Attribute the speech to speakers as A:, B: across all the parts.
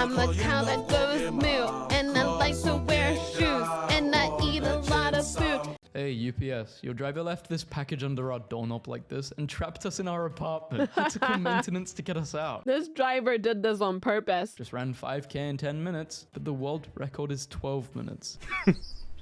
A: I'm a cow that goes moo, and I like to wear shoes, and I eat a lot of food.
B: Hey, UPS, your driver left this package under our doorknob like this and trapped us in our apartment. Had to call maintenance to get us out.
A: This driver did this on purpose.
B: Just ran 5K in 10 minutes, but the world record is 12 minutes.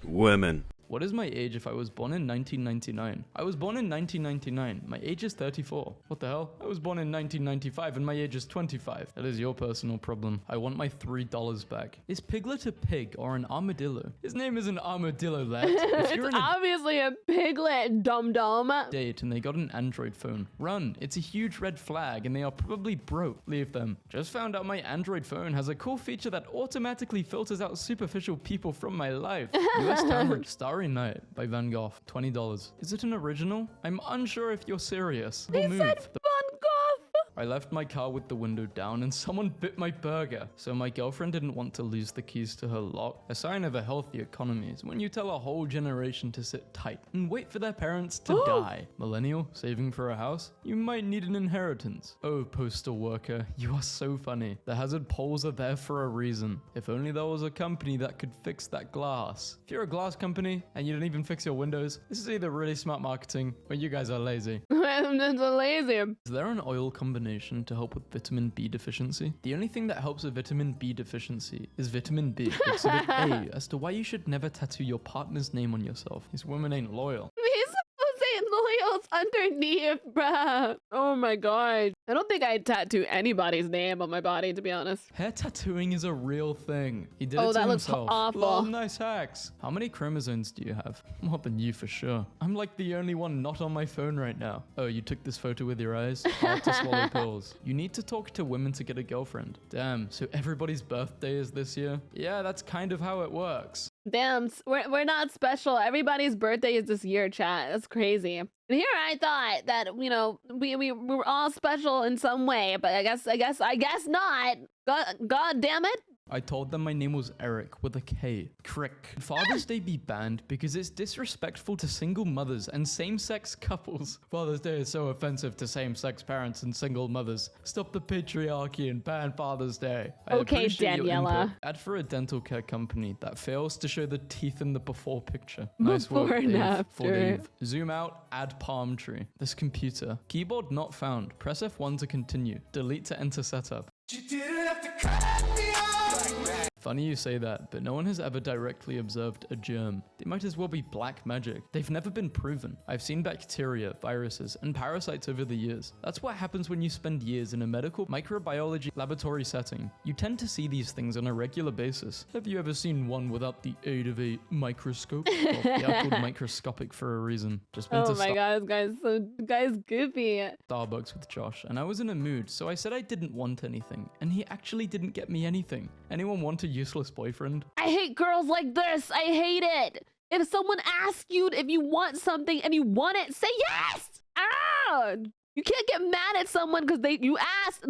C: Women.
B: What is my age if I was born in 1999? I was born in 1999. My age is 34. What the hell? I was born in 1995 and my age is 25. That is your personal problem. I want my $3 back. Is Piglet a pig or an armadillo? His name is an armadillo, lad.
A: It's obviously a piglet, dum-dum.
B: Date and they got an Android phone. Run. It's a huge red flag and they are probably broke. Leave them. Just found out my Android phone has a cool feature that automatically filters out superficial people from my life. US Town Starry Night by Van Gogh, $20. Is it an original? I'm unsure if you're serious.
A: He said Van Gogh.
B: I left my car with the window down and someone bit my burger. So my girlfriend didn't want to lose the keys to her lock. A sign of a healthy economy is when you tell a whole generation to sit tight and wait for their parents to die. Millennial, saving for a house? You might need an inheritance. Oh, postal worker, you are so funny. The hazard poles are there for a reason. If only there was a company that could fix that glass. If you're a glass company and you don't even fix your windows, this is either really smart marketing or you guys are lazy.
A: I'm just lazy.
B: Is there an oil combination to help with vitamin B deficiency? The only thing that helps with vitamin B deficiency is vitamin B. Exhibit A as to why you should never tattoo your partner's name on yourself. These women ain't loyal.
A: Loyal's underneath, bruh. Oh my god. I don't think I'd tattoo anybody's name on my body, to be honest.
B: Hair tattooing is a real thing. He did it to
A: that
B: himself.
A: looks awful.
B: Lol, nice hacks. How many chromosomes do you have? More than you for sure. I'm like the only one not on my phone right now. Oh, you took this photo with your eyes? Hard to swallow pills. You need to talk to women to get a girlfriend. Damn, so everybody's birthday is this year? Yeah, that's kind of how it works.
A: Damn, we're not special. Everybody's birthday is this year, chat. That's crazy. And here I thought that, you know, we were all special in some way, but I guess not. God damn it.
B: I told them my name was Eric with a K. Crick. Father's Day be banned because it's disrespectful to single mothers and same-sex couples. Father's Day is so offensive to same-sex parents and single mothers. Stop the patriarchy and ban Father's Day.
A: Okay, Daniela.
B: Ad for a dental care company that fails to show the teeth in the before picture.
A: Nice work,
B: Dave.
A: and after.
B: Zoom out, add palm tree. This computer. Keyboard not found. Press F1 to continue. Delete to enter setup. Funny you say that, but no one has ever directly observed a germ. They might as well be black magic. They've never been proven. I've seen bacteria, viruses, and parasites over the years. That's what happens when you spend years in a medical microbiology laboratory setting. You tend to see these things on a regular basis. Have you ever seen one without the aid of a microscope? Well, they are called microscopic for a reason. Just been
A: oh my god, this guy's goofy.
B: Starbucks with Josh, and I was in a mood, so I said I didn't want anything, and he actually didn't get me anything. Anyone want a useless boyfriend?
A: I hate girls like this. I hate it. If someone asks you if you want something and you want it, say yes. Ah! You can't get mad at someone because he asked,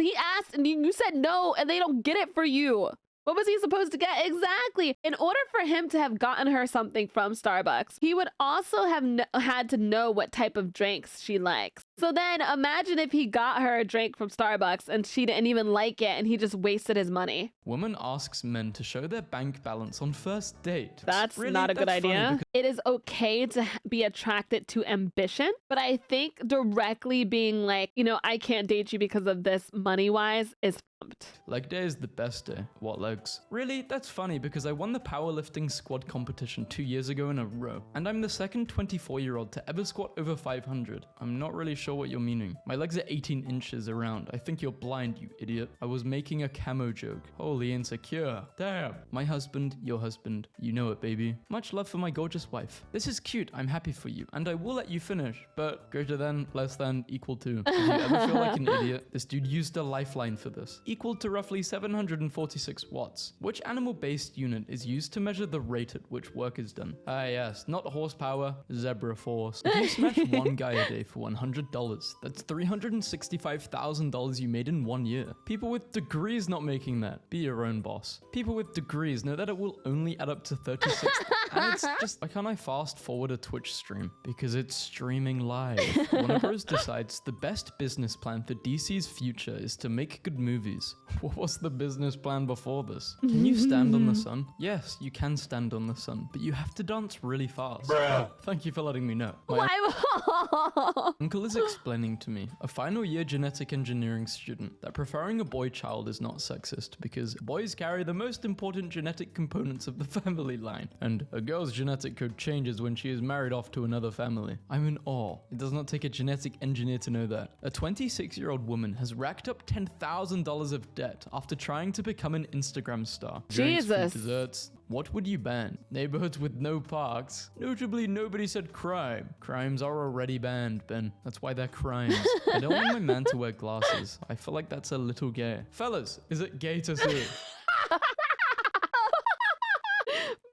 A: and you said no, and they don't get it for you. What was he supposed to get? Exactly. In order for him to have gotten her something from Starbucks, he would also have had to know what type of drinks she likes. So then imagine if he got her a drink from Starbucks and she didn't even like it and he just wasted his money.
B: Woman asks men to show their bank balance on first date.
A: That's really not a good idea. It is okay to be attracted to ambition, but I think directly being like, you know, I can't date you because of this money-wise is pumped.
B: Leg day is the best day. What legs? Really? That's funny because I won the powerlifting squad competition 2 years ago in a row, and I'm the second 24-year-old to ever squat over 500. I'm not really sure what you're meaning. My legs are 18 inches around. I think you're blind, you idiot. I was making a camo joke. Holy insecure. Damn. My husband, your husband. You know it, baby. Much love for my gorgeous wife. This is cute. I'm happy for you, and I will let you finish, but greater than, less than, equal to. If you ever feel like an idiot, this dude used a lifeline for this. Equal to roughly 746 watts. Which animal-based unit is used to measure the rate at which work is done? Ah yes, not horsepower, zebra force. If you smash one guy a day for $100, that's $365,000 you made in 1 year. People with degrees not making that. Be your own boss. People with degrees know that it will only add up to 36. And it's just, why can't I fast forward a Twitch stream? Because it's streaming live. Warner Bros. Decides the best business plan for DC's future is to make good movies. please. What was the business plan before this? Can you stand on the sun? Yes, you can stand on the sun, but you have to dance really fast. Oh, thank you for letting me know. My
A: Why?
B: uncle is explaining to me, a final year genetic engineering student, that preferring a boy child is not sexist because boys carry the most important genetic components of the family line, and a girl's genetic code changes when she is married off to another family. I'm in awe. It does not take a genetic engineer to know that. A 26-year-old woman has racked up $10,000 of debt after trying to become an Instagram star. Drinks,
A: Jesus.
B: food, desserts. What would you ban? Neighborhoods with no parks. Notably, nobody said crime. Crimes are already banned, Ben. That's why they're crimes. I don't want my man to wear glasses. I feel like that's a little gay. Fellas, is it gay to see?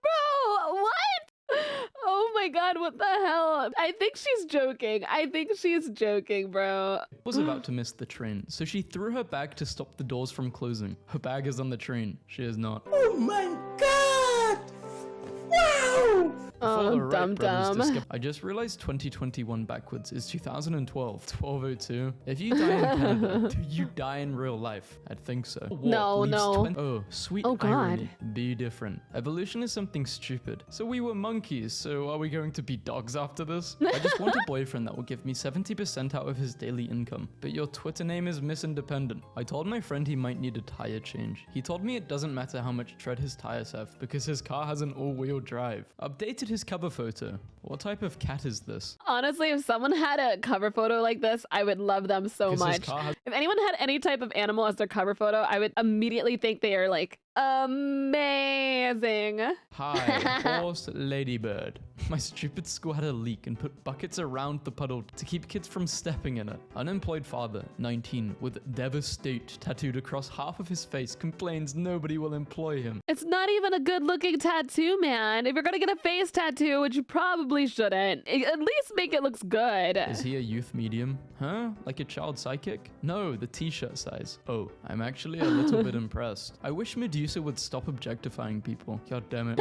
A: Bro, what? Oh my god, what the hell? I think she's joking. I think she's joking, bro.
B: Was about to miss the train, so she threw her bag to stop the doors from closing. Her bag is on the train. She is not.
D: Oh my god! Wow!
B: Before the
A: Oh,
B: Wright
A: dumb
B: brothers
A: dumb.
B: I just realized 2021 backwards is 2012. 1202. If you die in Canada, do you die in real life? I'd think so. What
A: No,
B: leaves
A: no.
B: Oh, sweet
A: Oh, God.
B: irony. Be different. Evolution is something stupid. So we were monkeys, so are we going to be dogs after this? I just want a boyfriend that will give me 70% out of his daily income. But your Twitter name is Misinterpreted. I told my friend he might need a tire change. He told me it doesn't matter how much tread his tires have because his car has an all-wheel drive. Updated his cover photo. What type of cat is this?
A: Honestly, if someone had a cover photo like this, I would love them so
B: 'Cause his
A: much.
B: car has-
A: If anyone had any type of animal as their cover photo, I would immediately think they are like amazing.
B: Hi, horse ladybird. My stupid school had a leak and put buckets around the puddle to keep kids from stepping in it. Unemployed father, 19, with devastate tattooed across half of his face, complains nobody will employ him.
A: It's not even a good looking tattoo, man. If you're gonna get a face tattoo, which you probably shouldn't, at least make it looks good.
B: Is he a youth medium? Huh? Like a child psychic? No, the t-shirt size. Oh, I'm actually a little bit impressed. I wish Medusa would stop objectifying people. God damn it.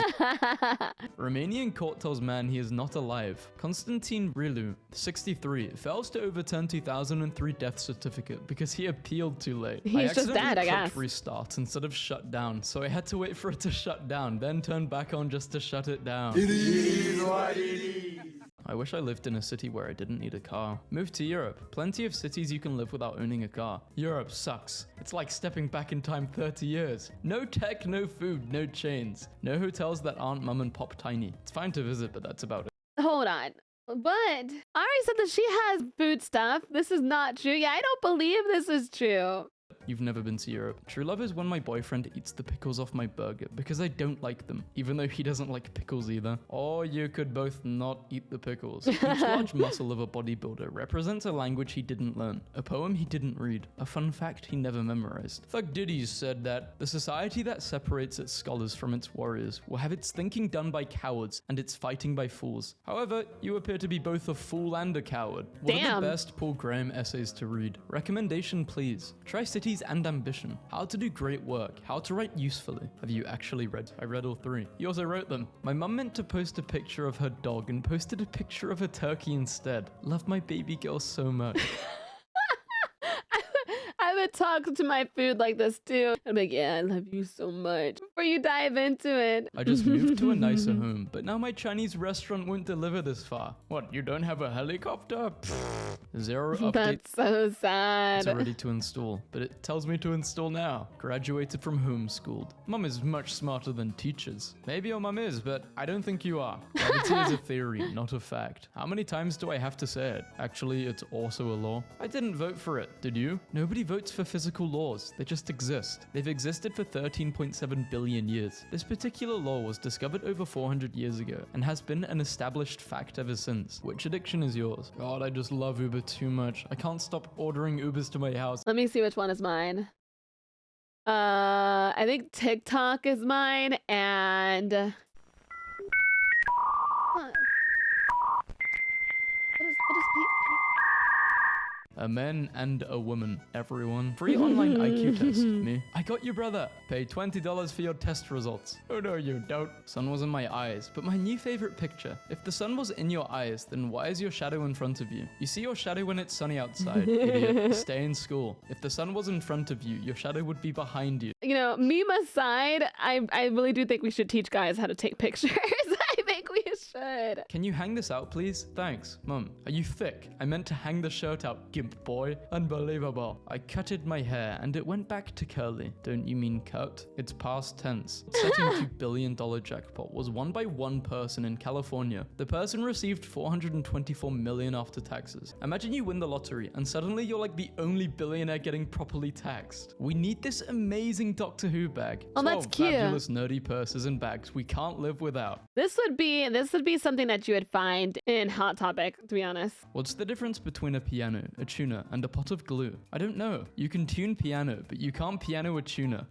B: Romanian court tells man he is not alive. Konstantin Rilu, 63, fails to overturn 2003 death certificate because he appealed too late.
A: He's just dead, I guess.
B: Restart instead of shut down, so I had to wait for it to shut down, then turn back on just to shut it down.
D: It is what it is.
B: I wish I lived in a city where I didn't need a car. Move to Europe. Plenty of cities you can live without owning a car. Europe sucks. It's like stepping back in time 30 years. No tech, no food, no chains. No hotels that aren't mum and pop tiny. It's fine to visit, but that's about it.
A: Hold on. But Ari said that she has food stuff. This is not true. Yeah, I don't believe this is true.
B: You've never been to Europe. True love is when my boyfriend eats the pickles off my burger because I don't like them, even though he doesn't like pickles either. Or you could both not eat the pickles. Each large muscle of a bodybuilder represents a language he didn't learn, a poem he didn't read, a fun fact he never memorized. Thuggdidies said that the society that separates its scholars from its warriors will have its thinking done by cowards and its fighting by fools. However, you appear to be both a fool and a coward. What are
A: Damn.
B: the best Paul Graham essays to read? Recommendation, please. Tri-Cities and Ambition. How to do great work. How to write usefully. Have you actually read? I read all three. You also wrote them. My mum meant to post a picture of her dog and posted a picture of a turkey instead. Love my baby girl so much.
A: I would talk to my food like this too. I'm like, yeah, I love you so much. Before you dive into it.
B: I just moved to a nicer home, but now my Chinese restaurant won't deliver this far. What, you don't have a helicopter? Pfft. Zero update.
A: That's so sad.
B: It's ready to install, but it tells me to install now. Graduated from homeschooled. Mum is much smarter than teachers. Maybe your mum is, but I don't think you are. Gravity is a theory, not a fact. How many times do I have to say it? Actually, it's also a law. I didn't vote for it, did you? Nobody votes for physical laws. They just exist. They've existed for 13.7 billion years. This particular law was discovered over 400 years ago and has been an established fact ever since. Which addiction is yours? God, I just love Uber too much. I can't stop ordering Ubers to my house.
A: Let me see which one is mine. I think TikTok is mine and what is
B: A man and a woman. Everyone. Free online IQ test. Me. I got you, brother. Pay $20 for your test results. Oh no, you don't. Sun was in my eyes, but my new favorite picture. If the sun was in your eyes, then why is your shadow in front of you? You see your shadow when it's sunny outside, idiot. Stay in school. If the sun was in front of you, your shadow would be behind you.
A: You know, meme aside, I really do think we should teach guys how to take pictures. I think we should.
B: Can you hang this out, please? Thanks. Mum, are you thick? I meant to hang the shirt out, gimp boy. Unbelievable. I cutted my hair and it went back to curly. Don't you mean cut? It's past tense. Setting $2 billion jackpot was won by one person in California. The person received $424 million after taxes. Imagine you win the lottery and suddenly you're like the only billionaire getting properly taxed. We need this amazing Doctor Who bag.
A: Oh, that's
B: 12
A: cute.
B: fabulous nerdy purses and bags we can't live without.
A: This would be something that you would find in Hot Topic, to be honest.
B: What's the difference between a piano, a tuner, and a pot of glue? I don't know. You can tune piano, but you can't piano a tuner.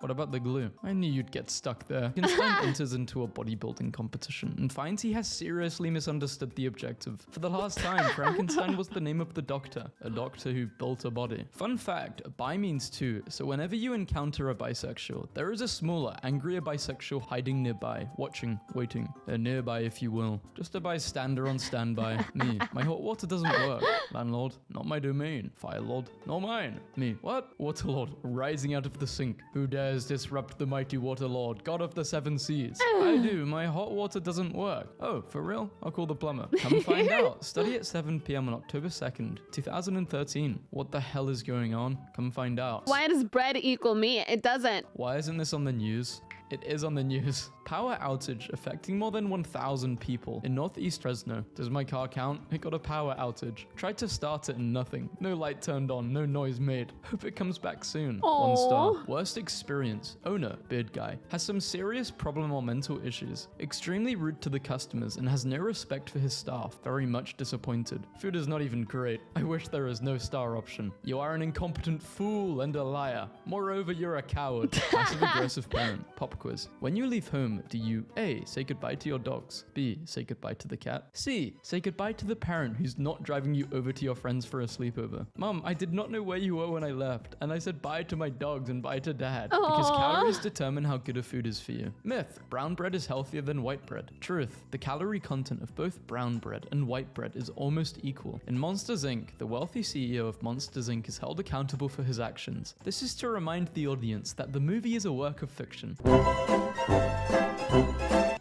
B: What about the glue? I knew you'd get stuck there. Frankenstein enters into a bodybuilding competition and finds he has seriously misunderstood the objective. For the last time, Frankenstein was the name of the doctor, a doctor who built a body. Fun fact, bi means two, so whenever you encounter a bisexual, there is a smaller, angrier bisexual hiding nearby, watching, waiting, nearby if you will. Just a bystander on standby. Me. My hot water doesn't work. Landlord, not my domain. Fire lord, not mine. Me. What? Water lord, rising out of the sink. Who dares disrupt the mighty water lord, god of the seven seas? I do. My hot water doesn't work. Oh, for real? I'll call the plumber. Come find out. Study at 7 p.m. on October 2nd, 2013. What the hell is going on? Come find out.
A: Why does bread equal meat? It doesn't.
B: Why isn't this on the news? It is on the news. Power outage affecting more than 1,000 people in northeast Fresno. Does my car count? It got a power outage. Tried to start it and nothing. No light turned on, no noise made. Hope it comes back soon.
A: Aww.
B: 1 star. Worst experience. Owner, beard guy, has some serious problem or mental issues. Extremely rude to the customers and has no respect for his staff. Very much disappointed. Food is not even great. I wish there is no star option. You are an incompetent fool and a liar. Moreover, you're a coward. Passive aggressive parent. Pop quiz. When you leave home, do you A, say goodbye to your dogs, B, say goodbye to the cat, C, say goodbye to the parent who's not driving you over to your friends for a sleepover? Mom, I did not know where you were when I left, and I said bye to my dogs and bye to dad. Because
A: Aww.
B: calories determine how good a food is for you. Myth, brown bread is healthier than white bread. Truth, the calorie content of both brown bread and white bread is almost equal. In Monsters Inc., the wealthy CEO of Monsters Inc. is held accountable for his actions. This is to remind the audience that the movie is a work of fiction.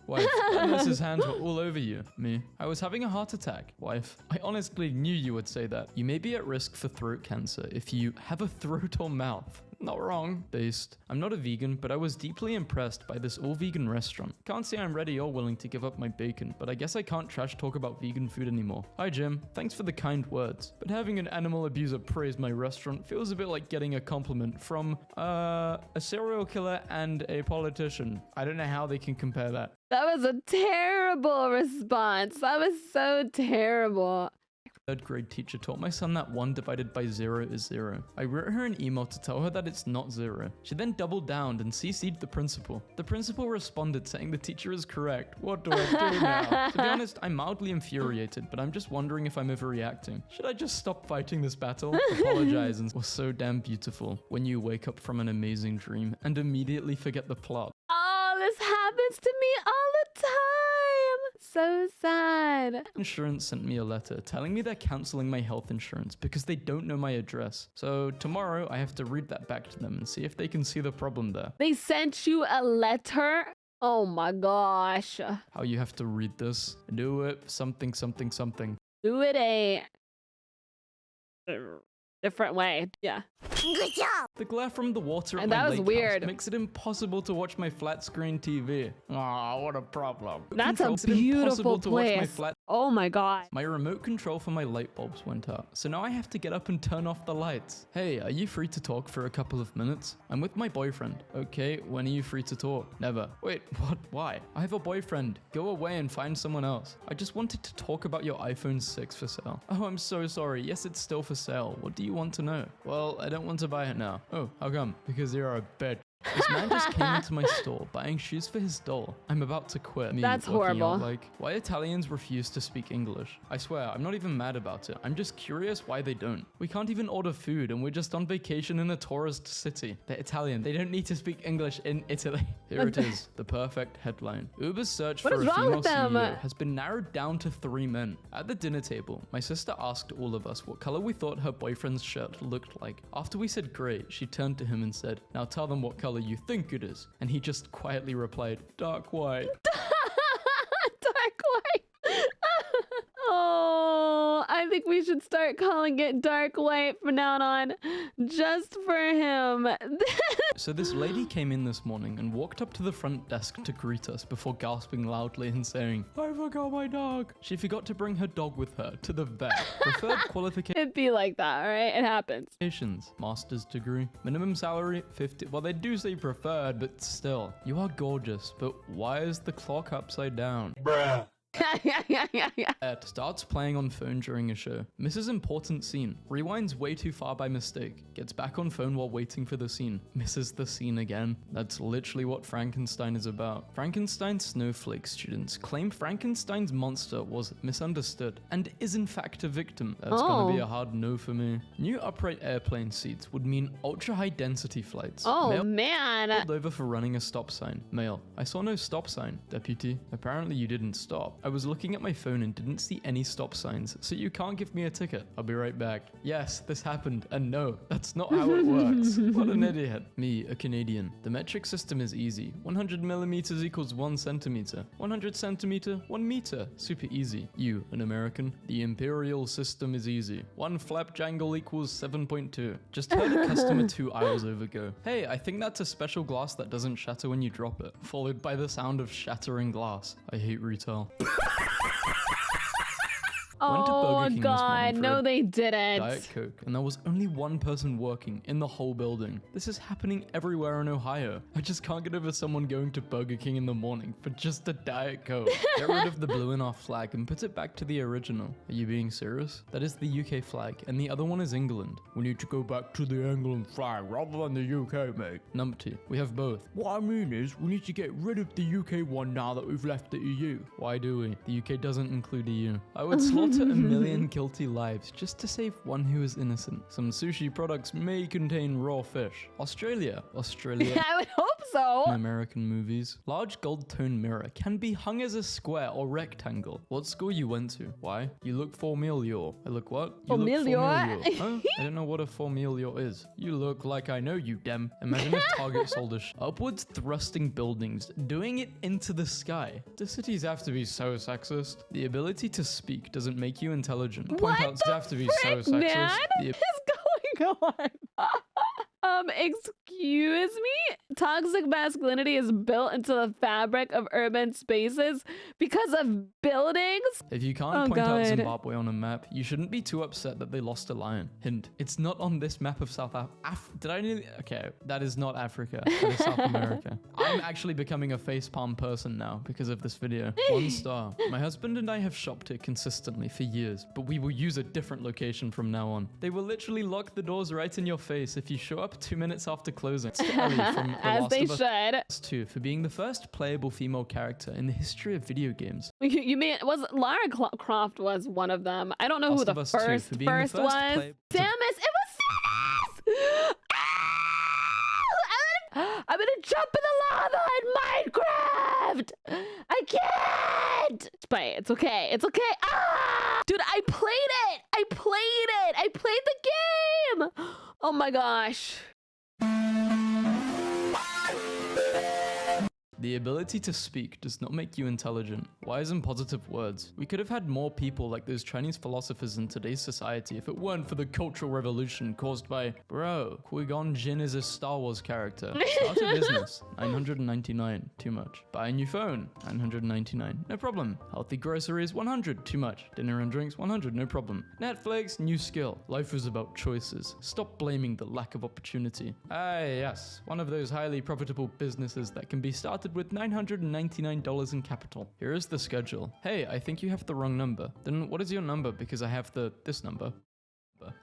B: Wife, Alice's hands were all over you. Me. I was having a heart attack. Wife, I honestly knew you would say that. You may be at risk for throat cancer if you have a throat or mouth. Not wrong. Based. I'm not a vegan, but I was deeply impressed by this all-vegan restaurant. Can't say I'm ready or willing to give up my bacon, but I guess I can't trash talk about vegan food anymore. Hi Jim, thanks for the kind words, but having an animal abuser praise my restaurant feels a bit like getting a compliment from, a serial killer and a politician. I don't know how they can compare that.
A: That was a terrible response. That was so terrible.
B: Third grade teacher taught my son that 1 divided by 0 is 0. I wrote her an email to tell her that it's not 0. She then doubled down and CC'd the principal. The principal responded saying the teacher is correct. What do I do now? To be honest, I'm mildly infuriated, but I'm just wondering if I'm overreacting. Should I just stop fighting this battle? Apologize and was so damn beautiful when you wake up from an amazing dream and immediately forget the plot.
A: Oh, this happens to me all the time. So sad.
B: Insurance sent me a letter telling me they're canceling my health insurance because they don't know my address. So tomorrow I have to read that back to them and see if they can see the problem there.
A: They sent you a letter? Oh my gosh.
B: How you have to read this? Do it something something something.
A: Do it a different way. Yeah.
E: Good job!
B: The glare from the water at
A: And
B: my
A: that was
B: lake
A: weird.
B: house makes it impossible to watch my flat screen TV. Ah, what a problem.
A: That's a
B: Makes it impossible
A: beautiful
B: to watch my
A: place.
B: flat.
A: Oh my god.
B: My remote control for my light bulbs went out, so now I have to get up and turn off the lights. Hey, are you free to talk for a couple of minutes? I'm with my boyfriend. Okay, when are you free to talk? Never. Wait, what? Why? I have a boyfriend. Go away and find someone else. I just wanted to talk about your iPhone 6 for sale. Oh, I'm so sorry. Yes, it's still for sale. What do you want to know? Well, I don't want to buy it now. Oh, how come? Because you're a bitch. This man just came into my store buying shoes for his doll. I'm about to quit. Me
A: That's
B: working out,
A: horrible.
B: like, why Italians refuse to speak English? I swear, I'm not even mad about it. I'm just curious why they don't. We can't even order food and we're just on vacation in a tourist city. They're Italian. They don't need to speak English in Italy. Here it is, the perfect headline. Uber's search
A: What
B: for
A: is
B: a
A: wrong
B: female
A: with them?
B: CEO has been narrowed down to 3 men. At the dinner table, my sister asked all of us what color we thought her boyfriend's shirt looked like. After we said gray, she turned to him and said, "Now tell them what color you think it is." And he just quietly replied, "Dark white."
A: Dark white. Oh, I think we should start calling it dark white from now on, just for him.
B: So this lady came in this morning and walked up to the front desk to greet us before gasping loudly and saying, "I forgot my dog." She forgot to bring her dog with her to the vet. Preferred qualifications.
A: It'd be like that, all right? It happens.
B: Master's degree. Minimum salary, 50. Well, they do say preferred, but still. You are gorgeous, but why is the clock upside down?
D: Bruh.
B: Starts playing on phone during a show. Misses important scene. Rewinds way too far by mistake. Gets back on phone while waiting for the scene. Misses the scene again. That's literally what Frankenstein is about. Frankenstein snowflake students claim Frankenstein's monster was misunderstood and is in fact a victim. That's gonna be a hard no for me. New upright airplane seats would mean ultra high density flights.
A: Oh,
B: Male
A: man.
B: pulled over for running a stop sign. Male: "I saw no stop sign, deputy. Apparently you didn't stop. I was looking at my phone and didn't see any stop signs, so you can't give me a ticket. I'll be right back." Yes, this happened, and no, that's not how it works. What an idiot. Me, a Canadian. The metric system is easy. 100 millimeters equals 1 centimeter. 100 centimeter, 1 meter. Super easy. You, an American. The imperial system is easy. 1 flap jangle equals 7.2. Just heard a customer 2 aisles over go, "Hey, I think that's a special glass that doesn't shatter when you drop it." Followed by the sound of shattering glass. I hate retail. Went to Burger
A: Oh,
B: King this
A: God.
B: morning for
A: No,
B: a
A: they didn't.
B: Diet Coke, and there was only 1 person working in the whole building. This is happening everywhere in Ohio. I just can't get over someone going to Burger King in the morning for just a Diet Coke. Get rid of the blue in our flag and put it back to the original. Are you being serious? That is the UK flag, and the other one is England. We need to go back to the England flag rather than the UK, mate. Number 2, we have both. What I mean is, we need to get rid of the UK one now that we've left the EU. Why do we? The UK doesn't include EU. I would slaughter a million guilty lives just to save one who is innocent. Some sushi products may contain raw fish. Australia.
A: I would hope so.
B: American movies. Large gold tone mirror can be hung as a square or rectangle. What school you went to? Why? You look familiar. I look what? You look
A: Familiar?
B: Huh? I don't know what a familiar is. You look like I know you, dem. Imagine if Target sold a upwards thrusting buildings, doing it into the sky. Do cities have to be so sexist? The ability to speak doesn't make you intelligent.
A: What
B: Point out
A: the
B: have to be so
A: frick,
B: sexist.
A: man?
B: The
A: What is going on? Excuse me? Toxic masculinity is built into the fabric of urban spaces because of buildings?
B: If you can't point out Zimbabwe on a map, you shouldn't be too upset that they lost a lion. Hint, it's not on this map of South Africa. Did I nearly? Okay, that is not Africa. That is South America. I'm actually becoming a facepalm person now because of this video. 1 star. My husband and I have shopped here consistently for years, but we will use a different location from now on. They will literally lock the doors right in your face if you show up 2 minutes after closing. It's Ellie from The
A: As
B: Last
A: they
B: of Us
A: should.
B: 2 for being the first playable female character in the history of video games.
A: You mean Lara Croft was one of them? I don't know who
B: Last
A: the
B: of Us 2
A: first
B: for being the first
A: was.
B: play-
A: Samus! It was Samus! I'm gonna jump in the lava in Minecraft! I can't! Spite, it's okay. It's okay. Ah! Dude, I played it! I played the game! Oh my gosh.
B: The ability to speak does not make you intelligent. Wise and positive words. We could have had more people like those Chinese philosophers in today's society if it weren't for the Cultural Revolution caused by, bro, Qui-Gon Jinn is a Star Wars character. Start a business, 999, too much. Buy a new phone, 999, no problem. Healthy groceries, 100, too much. Dinner and drinks, 100, no problem. Netflix, new skill. Life is about choices. Stop blaming the lack of opportunity. Ah, yes, one of those highly profitable businesses that can be started with $999 in capital. Here is the schedule. Hey, I think you have the wrong number. Then what is your number? Because I have this number.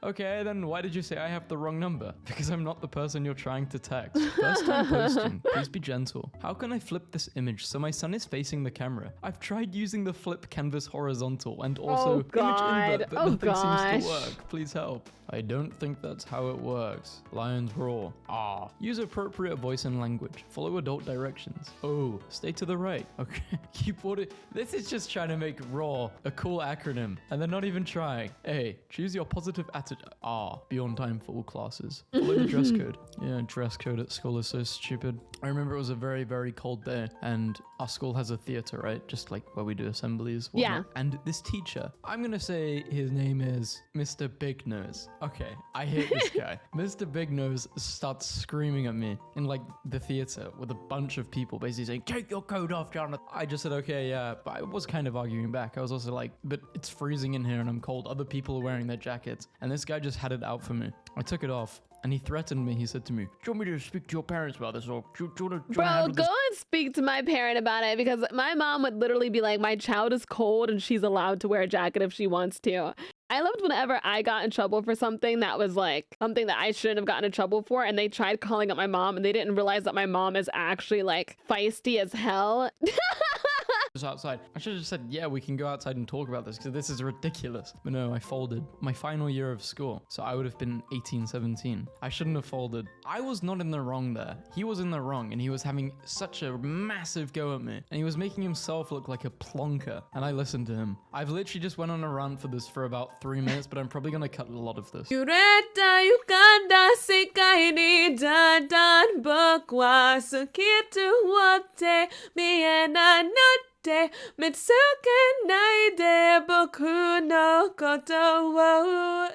B: Okay, then why did you say I have the wrong number? Because I'm not the person you're trying to text. First time posting, please be gentle. How can I flip this image so my son is facing the camera? I've tried using the flip canvas horizontal and also image invert, but nothing seems to work. Please help. I don't think that's how it works. Lions roar. Ah. Use appropriate voice and language. Follow adult directions. Oh, stay to the right. Okay. Keyboard it. This is just trying to make RAW a cool acronym, and they're not even trying. A. Choose your positive attitude. Ah. Be on time for all classes. Follow the dress code. Yeah, dress code at school is so stupid. I remember it was a very, very cold day, and our school has a theater, right? Just like where we do assemblies. Whatnot.
A: Yeah.
B: And this teacher, I'm gonna say his name is Mr. Big Nose. Okay, I hate this guy. Mr. Big Nose starts screaming at me in like the theater with a bunch of people basically saying, take your coat off, Jonathan. I just said, okay, yeah, but I was kind of arguing back. I was also like, but it's freezing in here and I'm cold. Other people are wearing their jackets. And this guy just had it out for me. I took it off. And he threatened me. He said to me, do you want me to speak to your parents about this? Or do you want to
A: Bro, go and speak to my parent about it, because my mom would literally be like, my child is cold and she's allowed to wear a jacket if she wants to. I loved whenever I got in trouble for something that was like something that I shouldn't have gotten in trouble for, and they tried calling up my mom and they didn't realize that my mom is actually like feisty as hell.
B: outside. I should have just said, yeah, we can go outside and talk about this because this is ridiculous. But no, I folded. My final year of school. So I would have been 18, 17. I shouldn't have folded. I was not in the wrong there. He was in the wrong and he was having such a massive go at me. And he was making himself look like a plonker. And I listened to him. I've literally just went on a rant for this for about 3 minutes, but I'm probably going to cut a lot of this.
E: Yureta Uganda Sekai ni Dadan Bakwa Sukitu Wate Miena Note Mitsuke Naide Boku no Koto wo